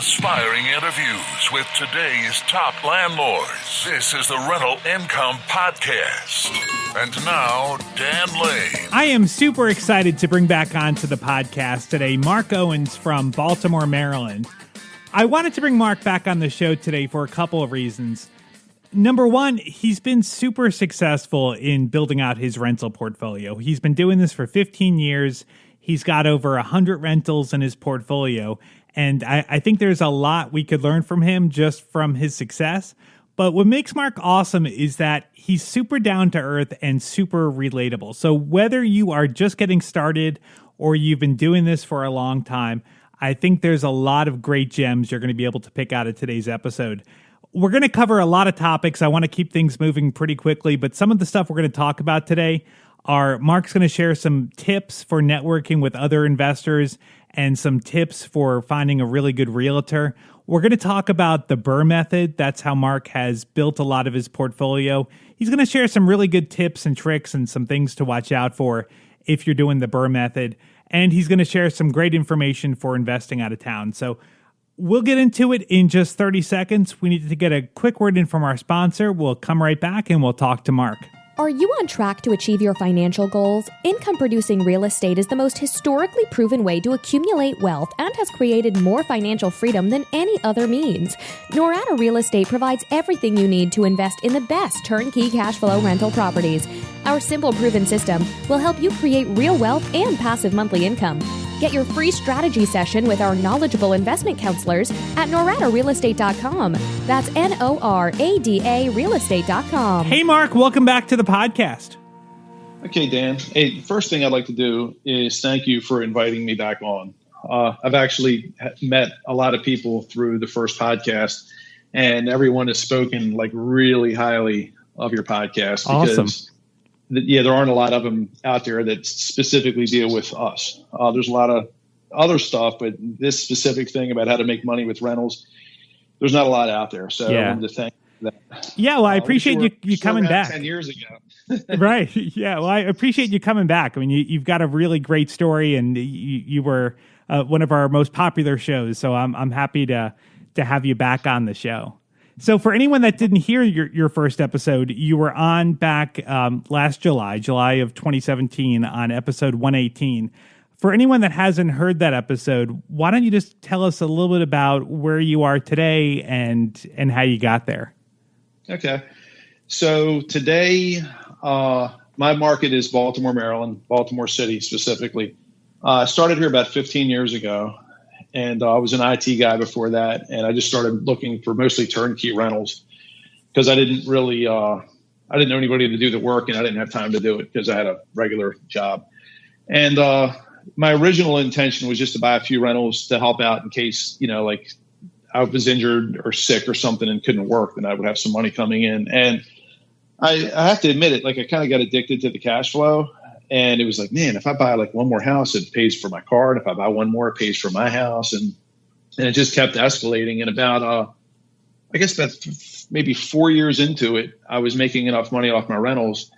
Inspiring interviews with today's top landlords. This is the Rental Income Podcast. And now, Dan Lane. I am super excited to bring back onto the podcast today Mark Owens from Baltimore, Maryland. I wanted to bring Mark back on the show today for a couple of reasons. Number one, he's been super successful in building out his rental portfolio. He's been doing this for 15 years. He's got over 100 rentals in his portfolio. And I think there's a lot we could learn from him just from his success. But what makes Mark awesome is that he's super down to earth and super relatable. So whether you are just getting started or you've been doing this for a long time, I think there's a lot of great gems you're going to be able to pick out of today's episode. We're going to cover a lot of topics. I want to keep things moving pretty quickly, but some of the stuff we're going to talk about today are Mark's going to share some tips for networking with other investors and some tips for finding a really good realtor. We're going to talk about the BRRRR method. That's how Mark has built a lot of his portfolio. He's going to share some really good tips and tricks and some things to watch out for if you're doing the BRRRR method. And he's going to share some great information for investing out of town. So we'll get into it in just 30 seconds. We need to get a quick word in from our sponsor. We'll come right back and we'll talk to Mark. Are you on track to achieve your financial goals? Income-producing real estate is the most historically proven way to accumulate wealth and has created more financial freedom than any other means. Norada Real Estate provides everything you need to invest in the best turnkey cash flow rental properties. Our simple, proven system will help you create real wealth and passive monthly income. Get your free strategy session with our knowledgeable investment counselors at noradarealestate.com. That's NORADA realestate.com. Hey, Mark, welcome back to the podcast. Okay, Dan. Hey, first thing I'd like to do is thank you for inviting me back on. I've actually met a lot of people through the first podcast, and everyone has spoken like really highly of your podcast. Awesome. Because there aren't a lot of them out there that specifically deal with us. There's a lot of other stuff, but this specific thing about how to make money with rentals, there's not a lot out there. So I wanted to thank you for that. Yeah, well, I appreciate you coming back. 10 years ago. Right. Yeah, well, I appreciate you coming back. I mean, you've got a really great story, and you were one of our most popular shows. So I'm happy to have you back on the show. So for anyone that didn't hear your first episode, you were on back last July of 2017 on episode 118. For anyone that hasn't heard that episode, why don't you just tell us a little bit about where you are today and how you got there? Okay. So today, my market is Baltimore, Maryland, Baltimore City specifically. I started here about 15 years ago. And I was an IT guy before that, and I just started looking for mostly turnkey rentals because I didn't really, I didn't know anybody to do the work, and I didn't have time to do it because I had a regular job. And my original intention was just to buy a few rentals to help out in case, like I was injured or sick or something and couldn't work, then I would have some money coming in. And I have to admit it, like I kind of got addicted to the cash flow. And it was like, man, if I buy like one more house, it pays for my car. And if I buy one more, it pays for my house. And it just kept escalating. And about, I guess about maybe 4 years into it, I was making enough money off my rentals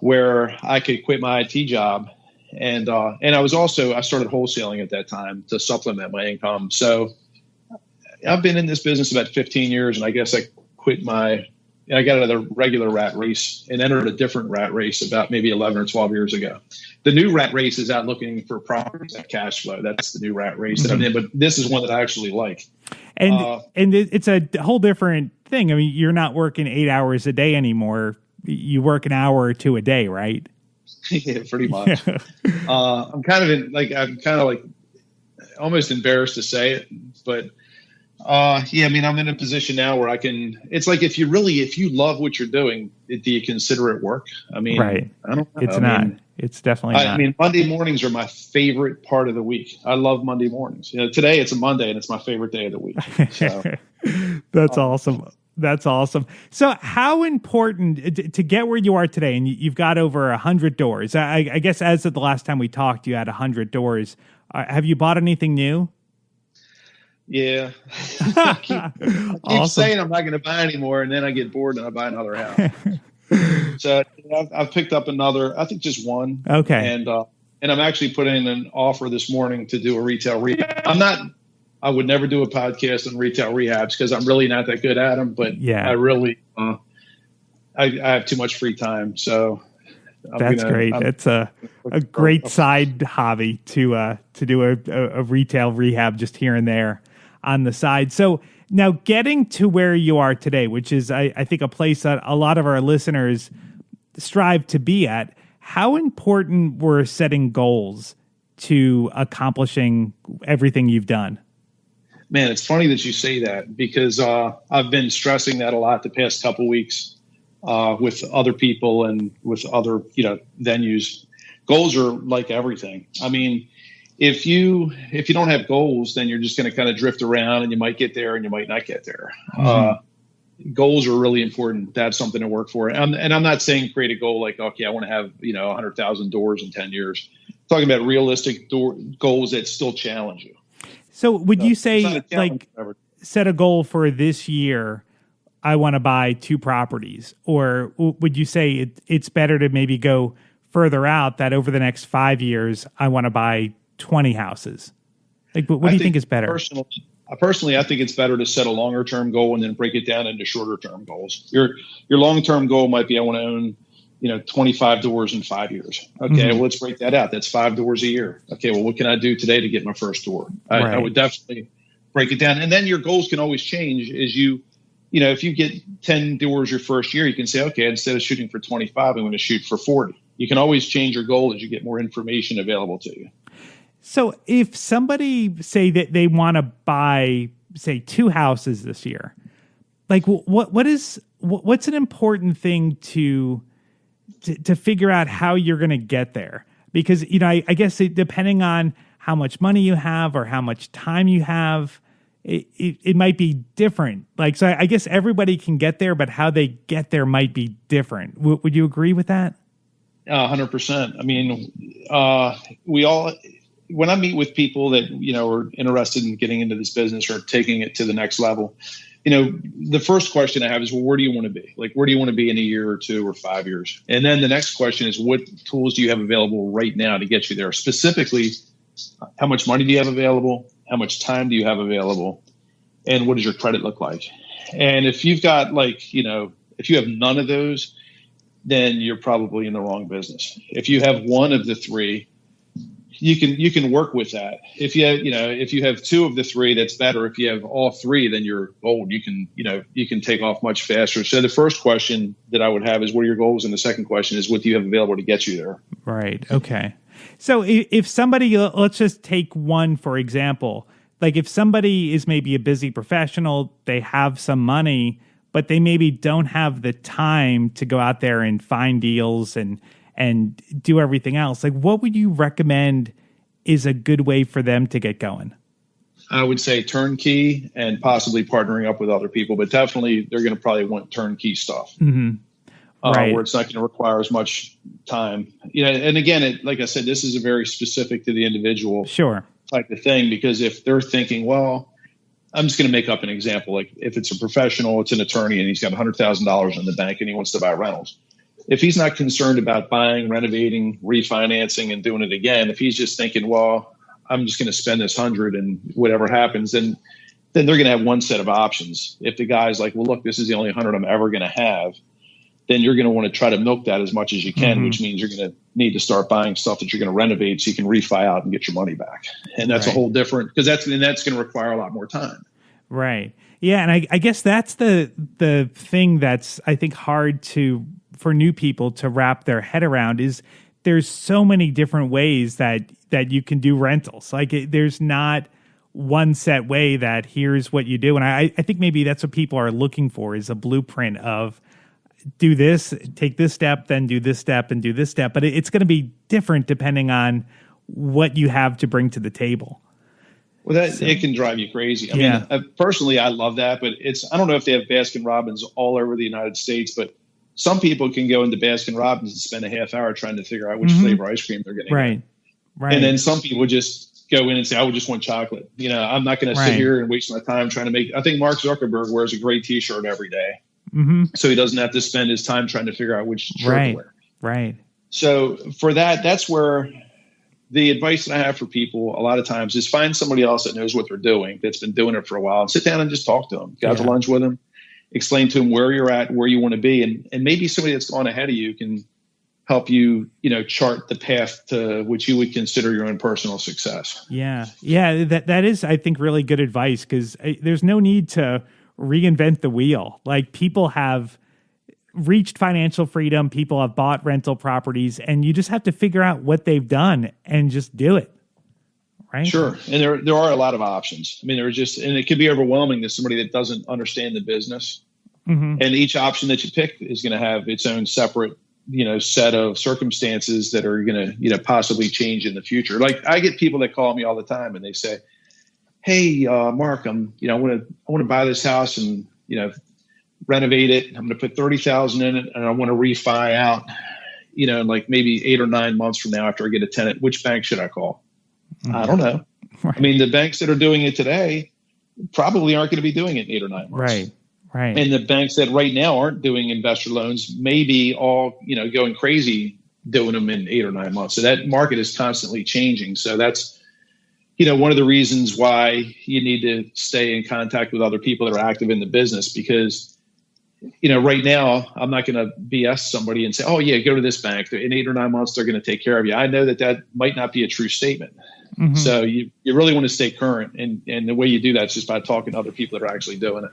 where I could quit my IT job. And I started wholesaling at that time to supplement my income. So I've been in this business about 15 years. And I guess I got out of the regular rat race and entered a different rat race about maybe 11 or 12 years ago. The new rat race is out looking for properties that cash flow. That's the new rat race that I'm in, but this is one that I actually like. And it's a whole different thing. I mean, you're not working 8 hours a day anymore. You work an hour or two a day, right? Yeah, pretty much. I'm kind of almost embarrassed to say it, but I mean, I'm in a position now where it's like, if you love what you're doing, do you consider it work? I mean, right. I don't know. It's not. It's definitely not. I mean, Monday mornings are my favorite part of the week. I love Monday mornings. Today it's a Monday and it's my favorite day of the week. So, That's awesome. That's awesome. So how important to get where you are today, and you've got over 100 doors. I guess as of the last time we talked, you had 100 doors. Have you bought anything new? Yeah. I keep saying I'm not going to buy anymore, and then I get bored and I buy another house. So I've picked up another, I think just one. Okay. And I'm actually putting in an offer this morning to do a retail rehab. I'm I would never do a podcast on retail rehabs because I'm really not that good at them. But I really, I have too much free time. So that's great. It's a great side hobby to do a retail rehab just here and there on the side. So now getting to where you are today, which is, I think, a place that a lot of our listeners strive to be at, how important were setting goals to accomplishing everything you've done? Man, it's funny that you say that because I've been stressing that a lot the past couple weeks with other people and with other, venues. Goals are like everything. I mean, if you don't have goals, then you're just going to kind of drift around and you might get there and you might not get there. Goals are really important to have something to work for. And I'm not saying create a goal like, okay, I want to have, 100,000 doors in 10 years. I'm talking about realistic goals that still challenge you. So would you say, like, set a goal for this year, I want to buy 2 properties? Or would you say it's better to maybe go further out, that over the next 5 years, I want to buy 20 houses? Like, what do you think is better? Personally, I think it's better to set a longer term goal and then break it down into shorter term goals. Your long term goal might be, I want to own 25 doors in 5 years. Okay, well, let's break that out. That's 5 doors a year. Okay, well, what can I do today to get my first door? I would definitely break it down. And then your goals can always change as if you get 10 doors your first year, you can say, okay, instead of shooting for 25, I'm going to shoot for 40. You can always change your goal as you get more information available to you. So if somebody say that they want to buy, say, 2 houses this year, like what's an important thing to figure out how you're going to get there? Because, I guess depending on how much money you have or how much time you have, it might be different. Like, so I guess everybody can get there, but how they get there might be different. Would you agree with that? 100%. I mean, when I meet with people that, are interested in getting into this business or taking it to the next level, the first question I have is, well, where do you want to be? Like, where do you want to be in a year or 2 or 5 years? And then the next question is, what tools do you have available right now to get you there? Specifically, how much money do you have available? How much time do you have available? And what does your credit look like? And if you've got if you have none of those, then you're probably in the wrong business. If you have one of the 3, you can work with that. If you have 2 of the 3, that's better. If you have all 3, then you're gold. You can take off much faster. So the first question that I would have is, what are your goals? And the second question is, what do you have available to get you there? Right. Okay. So if somebody, let's just take one, for example, like if somebody is maybe a busy professional, they have some money, but they maybe don't have the time to go out there and find deals and do everything else. Like, what would you recommend is a good way for them to get going? I would say turnkey and possibly partnering up with other people, but definitely they're going to probably want turnkey stuff. Where it's not going to require as much time. And again, like I said, this is a very specific to the individual type of thing, because if they're thinking, well, I'm just going to make up an example. Like if it's a professional, it's an attorney, and he's got $100,000 in the bank and he wants to buy rentals. If he's not concerned about buying, renovating, refinancing, and doing it again, if he's just thinking, well, I'm just going to spend this 100 and whatever happens, then they're going to have one set of options. If the guy's like, well, look, this is the only 100 I'm ever going to have, then you're going to want to try to milk that as much as you can, which means you're going to need to start buying stuff that you're going to renovate so you can refi out and get your money back. And that's a whole different, because that's going to require a lot more time. Right. Yeah. And I guess that's the thing that's, I think, hard for new people to wrap their head around is there's so many different ways that you can do rentals. Like there's not one set way that here's what you do. And I think maybe that's what people are looking for, is a blueprint of do this, take this step, then do this step and do this step. But it's going to be different depending on what you have to bring to the table. Well, it can drive you crazy. I mean, personally, I love that, but I don't know if they have Baskin-Robbins all over the United States, but some people can go into Baskin-Robbins and spend a half hour trying to figure out which flavor ice cream they're getting. Right. And then some people just go in and say, I would just want chocolate. I'm not going to sit here and waste my time trying to make, I think Mark Zuckerberg wears a gray t-shirt every day. So he doesn't have to spend his time trying to figure out which shirt to wear. Right. So for that's where the advice that I have for people a lot of times is find somebody else that knows what they're doing, that's been doing it for a while, and sit down and just talk to them. Go out to lunch with them, explain to them where you're at, where you want to be. And maybe somebody that's gone ahead of you can help you, chart the path to which you would consider your own personal success. Yeah. Yeah. That is, I think, really good advice, because there's no need to reinvent the wheel. Like, people have reached financial freedom, people have bought rental properties, and you just have to figure out what they've done and just do it. Right. Sure. And there are a lot of options. I mean, and it could be overwhelming to somebody that doesn't understand the business. Mm-hmm. And each option that you pick is going to have its own separate, set of circumstances that are going to, possibly change in the future. Like, I get people that call me all the time and they say, "Hey, Mark, I want to buy this house and, renovate it. I'm going to put $30,000 in it, and I want to refi out, like maybe 8 or 9 months from now after I get a tenant. Which bank should I call?" Mm-hmm. I don't know. Right. I mean, the banks that are doing it today probably aren't going to be doing it in 8 or 9 months. Right. And the banks that right now aren't doing investor loans may be all, going crazy doing them in 8 or 9 months. So that market is constantly changing. So that's, one of the reasons why you need to stay in contact with other people that are active in the business, because right now, I'm not going to BS somebody and say, "Oh yeah, go to this bank. In 8 or 9 months, they're going to take care of you." I know that might not be a true statement. Mm-hmm. So you really want to stay current. And the way you do that is just by talking to other people that are actually doing it.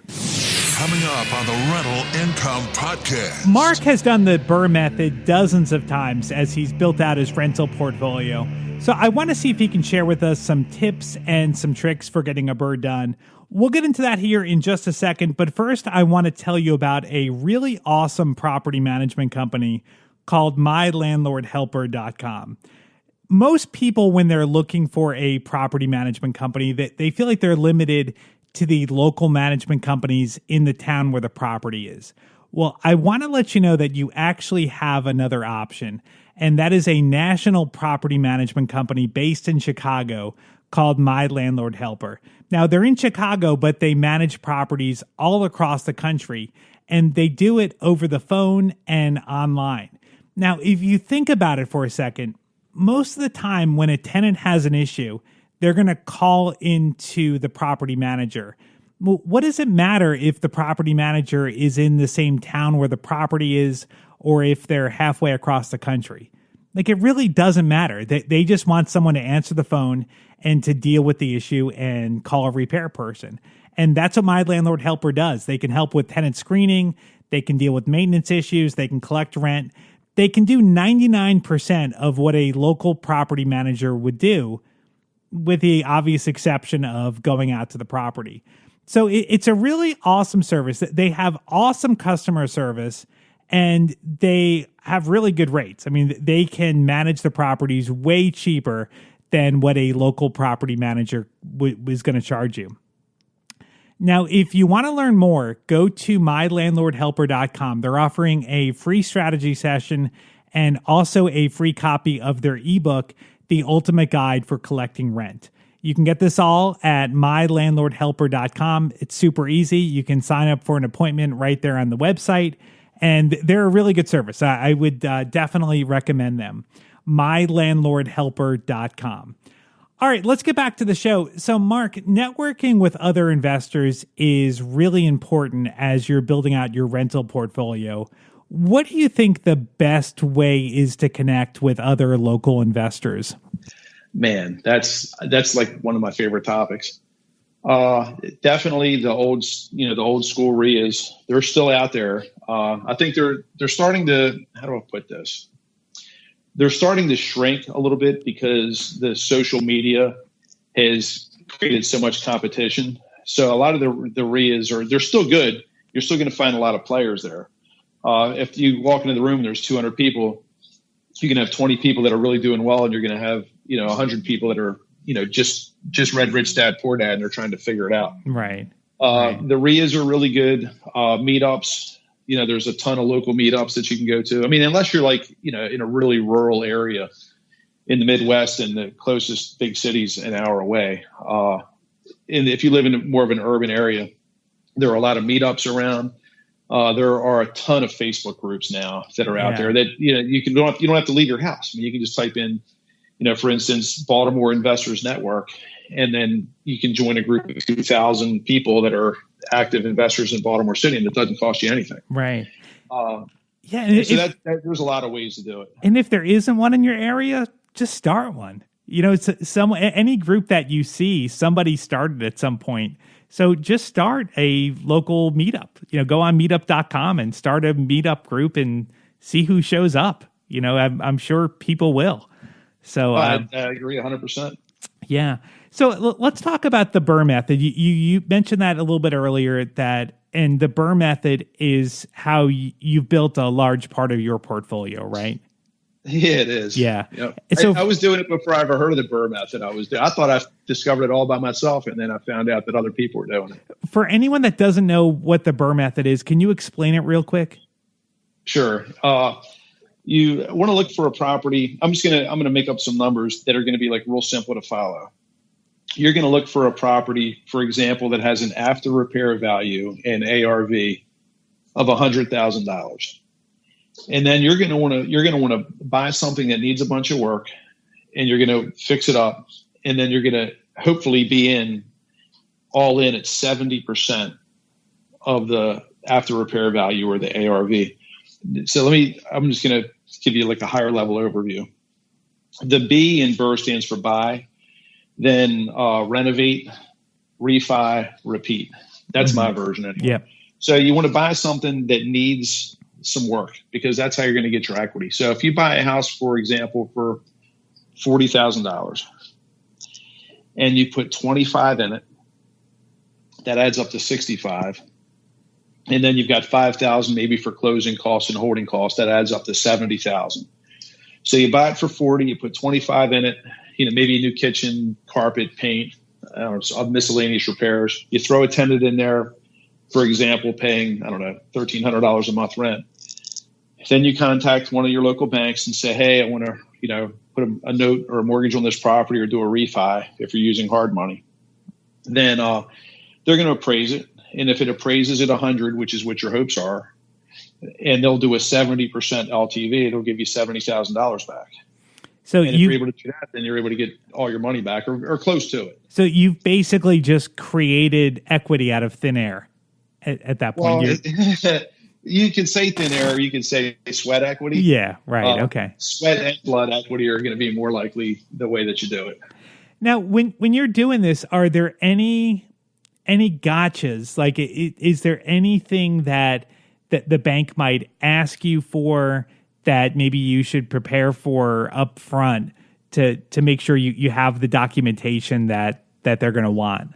Coming up on the Rental Income Podcast. Mark has done the BRRRR method dozens of times as he's built out his rental portfolio. So I want to see if he can share with us some tips and some tricks for getting a BRRRR done. We'll get into that here in just a second, but first I want to tell you about a really awesome property management company called mylandlordhelper.com. Most people, when they're looking for a property management company, they feel like they're limited to the local management companies in the town where the property is. Well, I want to let you know that you actually have another option, and that is a national property management company based in Chicago called My Landlord Helper. Now, they're in Chicago, but they manage properties all across the country, and they do it over the phone and online. Now, if you think about it for a second, most of the time when a tenant has an issue, they're going to call into the property manager. Well, what does it matter if the property manager is in the same town where the property is, or if they're halfway across the country? Like, it really doesn't matter. They just want someone to answer the phone and to deal with the issue and call a repair person. And that's what My Landlord Helper does. They can help with tenant screening. They can deal with maintenance issues. They can collect rent. They can do 99% of what a local property manager would do, with the obvious exception of going out to the property. So it's a really awesome service. They have awesome customer service, and they have really good rates. I mean, they can manage the properties way cheaper than what a local property manager was going to charge you. Now, if you want to learn more, go to mylandlordhelper.com. They're offering a free strategy session and also a free copy of their ebook, The Ultimate Guide for Collecting Rent. You can get this all at mylandlordhelper.com. It's super easy. You can sign up for an appointment right there on the website, and they're a really good service. I would definitely recommend them. mylandlordhelper.com. All right, let's get back to the show. So, Mark, networking with other investors is really important as you're building out your rental portfolio. What do you think the best way is to connect with other local investors? Man, that's like one of my favorite topics. Definitely the old school RIAs. They're still out there. I think they're starting to, how do I put this? They're starting to shrink a little bit because the social media has created so much competition. So a lot of the RIAs they're still good. You're still going to find a lot of players there. If you walk into the room, there's 200 people. You can have 20 people that are really doing well, and you're going to have 100 people that are just read Rich Dad Poor Dad, and they're trying to figure it out. Right. The RIAs are really good. Meetups. There's a ton of local meetups that you can go to. I mean, unless you're like, in a really rural area in the Midwest and the closest big city's an hour away. And if you live in more of an urban area, there are a lot of meetups around. There are a ton of Facebook groups now that are out there that, you don't have to leave your house. I mean, you can just type in, for instance, Baltimore Investors Network, and then you can join a group of 2,000 people that are active investors in Baltimore City, and it doesn't cost you anything. Right. Yeah. And so there's a lot of ways to do it. And if there isn't one in your area, just start one. It's any group that you see, somebody started at some point. So just start a local meetup. Go on meetup.com and start a meetup group and see who shows up. I'm sure people will. So I agree 100%. Yeah. So let's talk about the BRRRR method. You mentioned that a little bit earlier, and the BRRRR method is how you've built a large part of your portfolio, right? Yeah, it is. Yeah. Yep. So I was doing it before I ever heard of the BRRRR method. I thought I discovered it all by myself, and then I found out that other people were doing it. For anyone that doesn't know what the BRRRR method is, can you explain it real quick? Sure. You want to look for a property. I'm going to make up some numbers that are going to be like real simple to follow. You're going to look for a property, for example, that has an after repair value and ARV of $100,000. And then you're going to want to buy something that needs a bunch of work, and you're going to fix it up. And then you're going to hopefully be all in at 70% of the after repair value or the ARV. So I'm just going to give you like a higher level overview. The B in BRRRR stands for buy, then renovate, refi, repeat. That's my version anyway. Yep. So you want to buy something that needs some work, because that's how you're going to get your equity. So if you buy a house, for example, for $40,000 and you put 25 in it, that adds up to 65. And then you've got 5,000 maybe for closing costs and holding costs. That adds up to 70,000. So you buy it for 40, you put 25 in it, maybe a new kitchen, carpet, paint, miscellaneous repairs. You throw a tenant in there, for example, paying, $1,300 a month rent. Then you contact one of your local banks and say, hey, I want to, put a note or a mortgage on this property or do a refi if you're using hard money. Then they're going to appraise it. And if it appraises at 100, which is what your hopes are, and they'll do a 70% LTV, it'll give you $70,000 back. So if you're able to do that, then you're able to get all your money back or close to it. So you've basically just created equity out of thin air at that point. Well, you can say thin air, or you can say sweat equity. Yeah, right. Okay. Sweat and blood equity are going to be more likely the way that you do it. Now, when you're doing this, are there any gotchas? Like, is there anything that the bank might ask you for that maybe you should prepare for up front to make sure you have the documentation that they're going to want,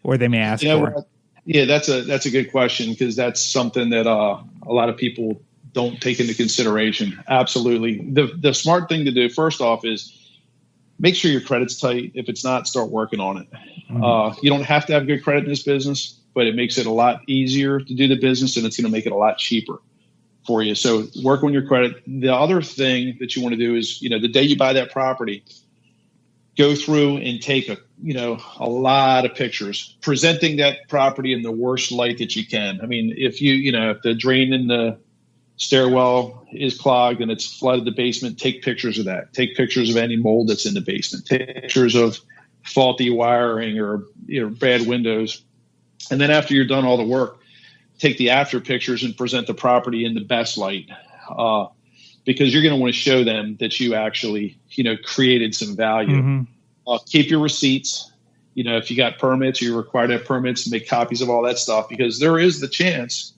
or they may ask for? Yeah, that's a good question, because that's something that a lot of people don't take into consideration. Absolutely. The smart thing to do, first off, is make sure your credit's tight. If it's not, start working on it. Mm-hmm. You don't have to have good credit in this business, but it makes it a lot easier to do the business, and it's going to make it a lot cheaper for you. So work on your credit. The other thing that you want to do is, the day you buy that property, go through and take a lot of pictures, presenting that property in the worst light that you can. I mean, if if the drain in the stairwell is clogged and it's flooded the basement, take pictures of that. Take pictures of any mold that's in the basement. Take pictures of faulty wiring or bad windows. And then after you're done all the work, take the after pictures and present the property in the best light, because you're going to want to show them that you actually created some value. Mm-hmm. Keep your receipts. If you got permits, you're required to have permits, make copies of all that stuff, because there is the chance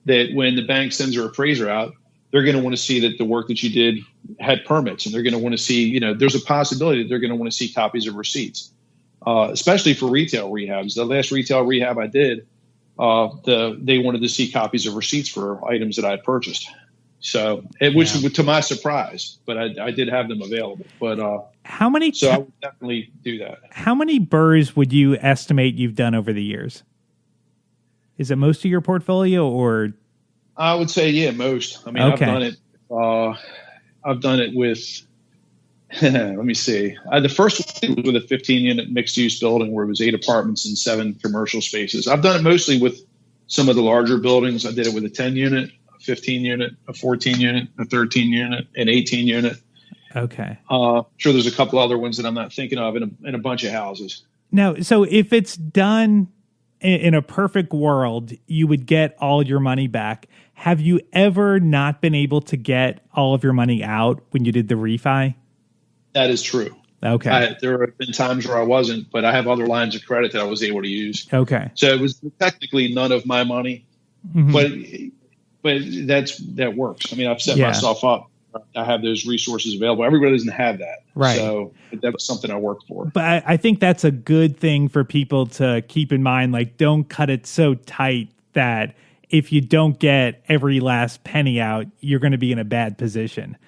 that when the bank sends their appraiser out, they're going to want to see that the work that you did had permits, and they're going to want to see, there's a possibility that they're going to want to see copies of receipts, especially for retail rehabs. The last retail rehab I did, they wanted to see copies of receipts for items that I had purchased. So, which to my surprise, but I did have them available. But how many? So I would definitely do that. How many BRRRRs would you estimate you've done over the years? Is it most of your portfolio, or? I would say, most. I mean, okay. I've done it with. Let me see. The first one was with a 15-unit mixed-use building where it was 8 apartments and 7 commercial spaces. I've done it mostly with some of the larger buildings. I did it with a 10-unit, a 15-unit, a 14-unit, a 13-unit, an 18-unit. Okay. Sure, there's a couple other ones that I'm not thinking of in a bunch of houses. Now, so if it's done in a perfect world, you would get all your money back. Have you ever not been able to get all of your money out when you did the refi? That is true. Okay. There have been times where I wasn't, but I have other lines of credit that I was able to use. Okay. So it was technically none of my money, but that works. I mean, I've set myself up. I have those resources available. Everybody doesn't have that. Right. So that was something I worked for. But I think that's a good thing for people to keep in mind. Like, don't cut it so tight that if you don't get every last penny out, you're going to be in a bad position,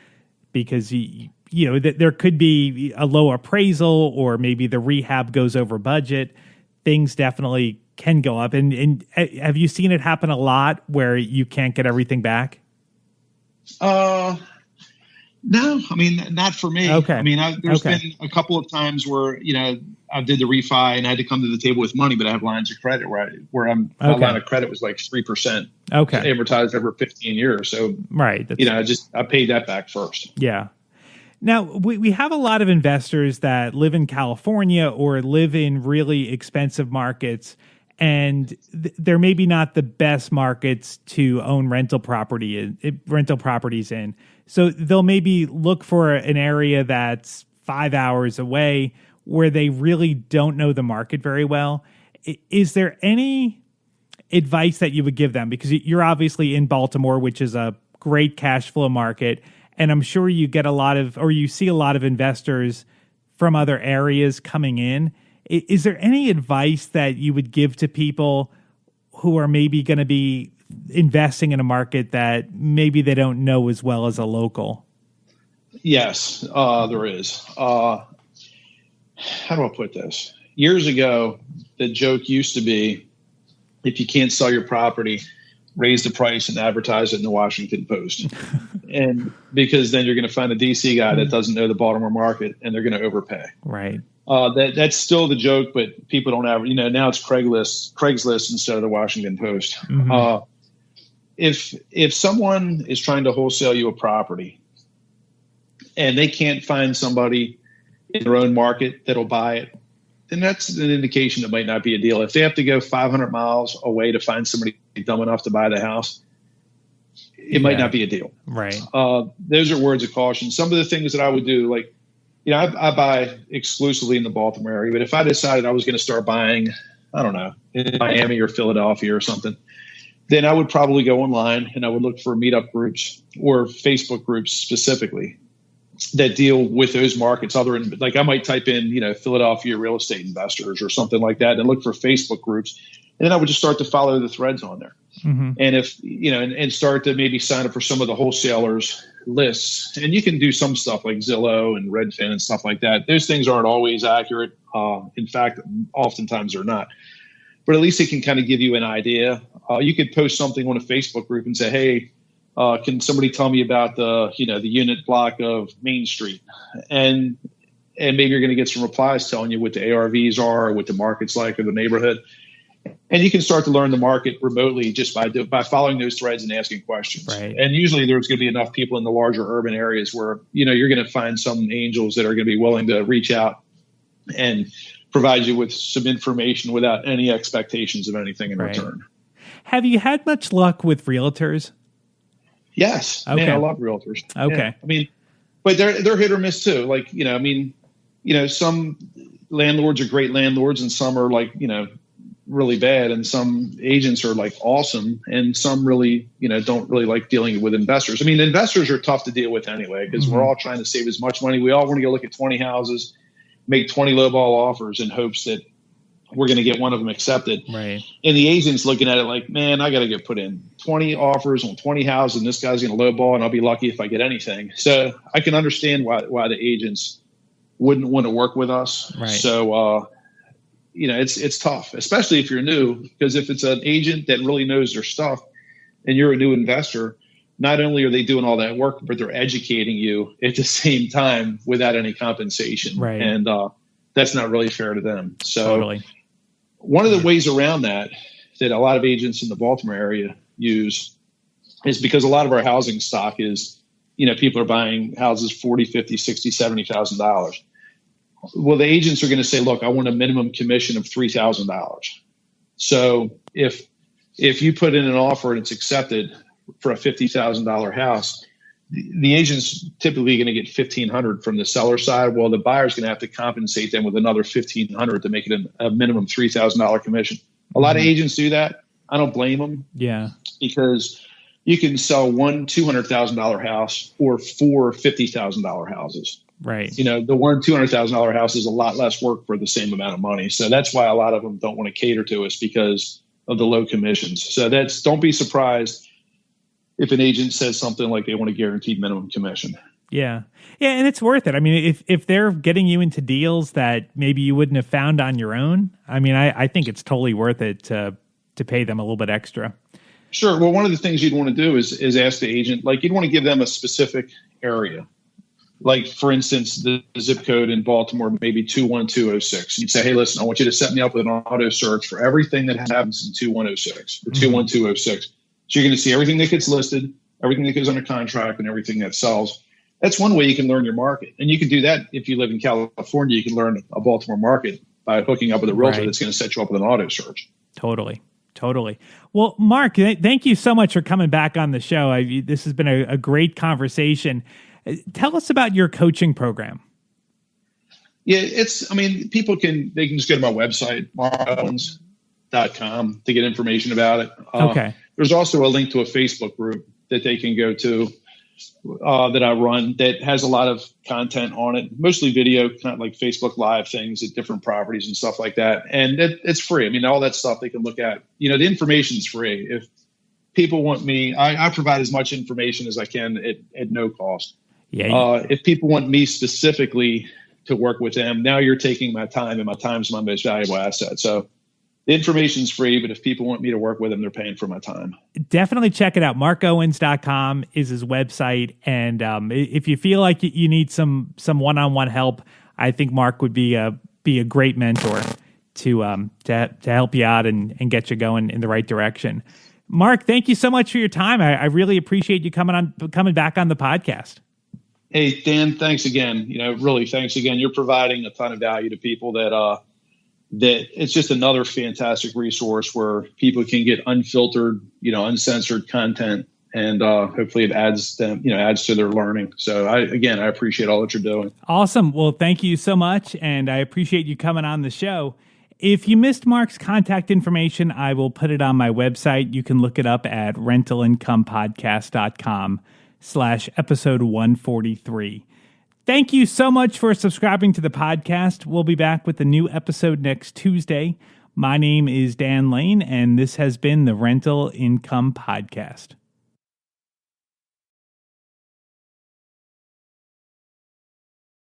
because there could be a low appraisal, or maybe the rehab goes over budget. Things definitely can go up. And have you seen it happen a lot where you can't get everything back? No, I mean, not for me. Okay. I mean, there's been a couple of times where, I did the refi and I had to come to the table with money, but I have lines of credit where my line of credit was like 3%. Okay. Amortized over 15 years. So, right. I paid that back first. Yeah. Now, we have a lot of investors that live in California or live in really expensive markets, and they're maybe not the best markets to own rental properties in. So they'll maybe look for an area that's 5 hours away where they really don't know the market very well. Is there any advice that you would give them? Because you're obviously in Baltimore, which is a great cash flow market, and I'm sure you see a lot of investors from other areas coming in. Is there any advice that you would give to people who are maybe going to be investing in a market that maybe they don't know as well as a local? Yes, there is. How do I put this? Years ago, the joke used to be, if you can't sell your property, raise the price and advertise it in the Washington Post. And because then you're going to find a DC guy that doesn't know the Baltimore market and they're going to overpay. Right. That's still the joke, but people don't have, now it's Craigslist instead of the Washington Post. Mm-hmm. If someone is trying to wholesale you a property and they can't find somebody in their own market that'll buy it, then that's an indication it might not be a deal. If they have to go 500 miles away to find somebody dumb enough to buy the house, it might not be a deal. Right. Those are words of caution. Some of the things that I would do, like, I buy exclusively in the Baltimore area, but if I decided I was going to start buying, I don't know, in Miami or Philadelphia or something, then I would probably go online and I would look for meetup groups or Facebook groups specifically that deal with those markets. I might type in, Philadelphia real estate investors or something like that and look for Facebook groups. And then I would just start to follow the threads on there. Mm-hmm. And if, and start to maybe sign up for some of the wholesalers lists. And you can do some stuff like Zillow and Redfin and stuff like that. Those things aren't always accurate. In fact, oftentimes they're not. But at least it can kind of give you an idea. You could post something on a Facebook group and say, hey, can somebody tell me about the unit block of Main Street? And maybe you're going to get some replies telling you what the ARVs are, or what the market's like, or the neighborhood. And you can start to learn the market remotely just by following those threads and asking questions. Right. And usually there's going to be enough people in the larger urban areas where, you're going to find some angels that are going to be willing to reach out and provide you with some information without any expectations of anything in return. Have you had much luck with realtors? Yes. Okay. Man, I love realtors. Okay. Yeah. But they're hit or miss too. Like, some landlords are great landlords and some are like, really bad, and some agents are like awesome, and some really, don't really like dealing with investors. Investors are tough to deal with anyway, because we're all trying to save as much money. We all want to go look at 20 houses, make 20 lowball offers in hopes that we're going to get one of them accepted. Right. And the agent's looking at it like, man, I got to get put in 20 offers on 20 houses, and this guy's going to lowball, and I'll be lucky if I get anything. So I can understand why the agents wouldn't want to work with us. Right. So, it's tough, especially if you're new, because if it's an agent that really knows their stuff and you're a new investor, not only are they doing all that work, but they're educating you at the same time without any compensation. Right. And that's not really fair to them. So totally. One of the ways around that a lot of agents in the Baltimore area use is because a lot of our housing stock is people are buying houses $40,000, $50,000, $60,000, $70,000. Well, the agents are going to say, look, I want a minimum commission of $3,000. So if you put in an offer and it's accepted for a $50,000 house, the agent's typically going to get $1,500 from the seller side. Well, the buyer's going to have to compensate them with another $1,500 to make it a minimum $3,000 commission. A lot of agents do that. I don't blame them. Yeah, because you can sell one $200,000 house or four $50,000 houses. Right. The one $200,000 house is a lot less work for the same amount of money. So that's why a lot of them don't want to cater to us, because of the low commissions. So don't be surprised if an agent says something like they want a guaranteed minimum commission. Yeah. Yeah. And it's worth it. I mean, if they're getting you into deals that maybe you wouldn't have found on your own, I mean, I think it's totally worth it to pay them a little bit extra. Sure. Well, one of the things you'd want to do is ask the agent, like, you'd want to give them a specific area. Like, for instance, the zip code in Baltimore, maybe 21206. You'd say, hey, listen, I want you to set me up with an auto search for everything that happens in 2106 or 21206. So you're going to see everything that gets listed, everything that goes under contract, and everything that sells. That's one way you can learn your market. And you can do that if you live in California. You can learn a Baltimore market by hooking up with a realtor that's going to set you up with an auto search. Totally. Well, Mark, thank you so much for coming back on the show. This has been a great conversation. Tell us about your coaching program. Yeah, people can just go to my website, Owens.com, to get information about it. Okay. There's also a link to a Facebook group that they can go to that I run that has a lot of content on it, mostly video, kind of like Facebook Live things at different properties and stuff like that. And it's free. I mean, all that stuff they can look at. The information's free. If people want me, I provide as much information as I can at no cost. Yeah. If people want me specifically to work with them, now you're taking my time, and my time's my most valuable asset. So the information's free, but if people want me to work with them, they're paying for my time. Definitely check it out. MarkOwens.com is his website. And if you feel like you need some one-on-one help, I think Mark would be a great mentor to help you out and get you going in the right direction. Mark, thank you so much for your time. I really appreciate you coming back on the podcast. Hey, Dan, thanks again. Really, thanks again. You're providing a ton of value to people that it's just another fantastic resource where people can get unfiltered, uncensored content, and hopefully it adds to their learning. So I appreciate all that you're doing. Awesome. Well, thank you so much. And I appreciate you coming on the show. If you missed Mark's contact information, I will put it on my website. You can look it up at rentalincomepodcast.com/episode 143. Thank you so much for subscribing to the podcast. We'll be back with a new episode next Tuesday. My name is Dan Lane, and this has been the Rental Income Podcast.